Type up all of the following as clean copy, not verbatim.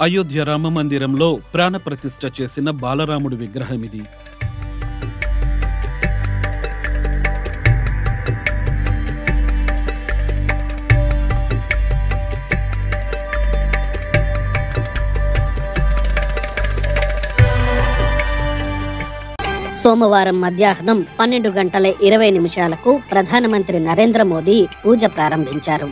అయోధ్య రామ మందిరంలో ప్రాణప్రతిష్ఠ చేసిన బాలరాముడి విగ్రహమిది. సోమవారం మధ్యాహ్నం 12:20 ప్రధానమంత్రి నరేంద్ర మోదీ పూజ ప్రారంభించారు.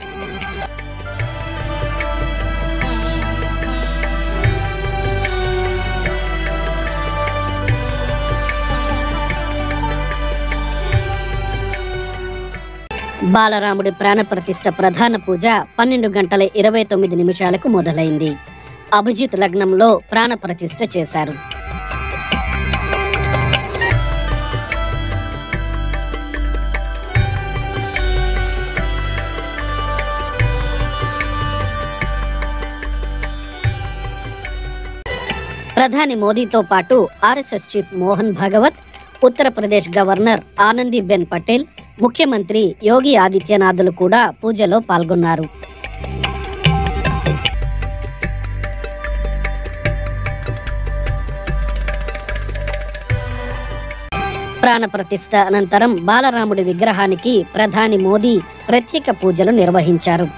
బాలరాముడి ప్రాణప్రతిష్ఠ ప్రధాన పూజ 12:29 మొదలైంది. అభిజిత్ లగ్నంలో ప్రాణప్రతిష్ఠ చేశారు. ప్రధాని మోదీతో పాటు RSS chief Mohan Bhagwat, Uttar Pradesh governor Anandiben Patel, ముఖ్యమంత్రి యోగి ఆదిత్యనాథ్లు కూడా పూజలో పాల్గొన్నారు. ప్రాణప్రతిష్ఠ అనంతరం బాలరాముడి విగ్రహానికి ప్రధాని మోదీ ప్రత్యేక పూజలు నిర్వహించారు.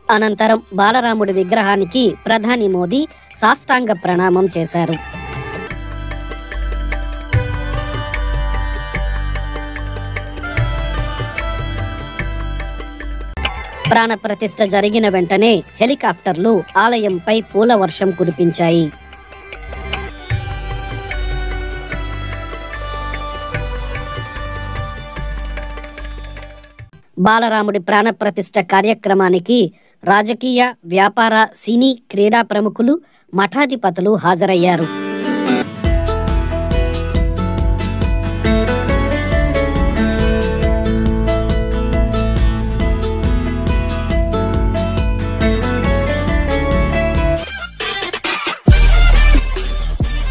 అనంతరం బాలరాముడి విగ్రహానికి ప్రధాని మోదీ సాష్టాంగ ప్రణామం చేశారు. ప్రాణప్రతిష్ఠ జరిగిన వెంటనే హెలికాప్టర్లు ఆలయంపై పూల వర్షం కురిపించాయి. బాలరాముడి ప్రాణప్రతిష్ఠ కార్యక్రమానికి రాజకీయ, వ్యాపార, సినీ, క్రీడా ప్రముఖులు, మఠాధిపతులు హాజరయ్యారు.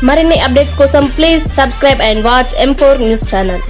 మరిన్ని అప్డేట్స్ కోసం please subscribe and watch M4 news channel.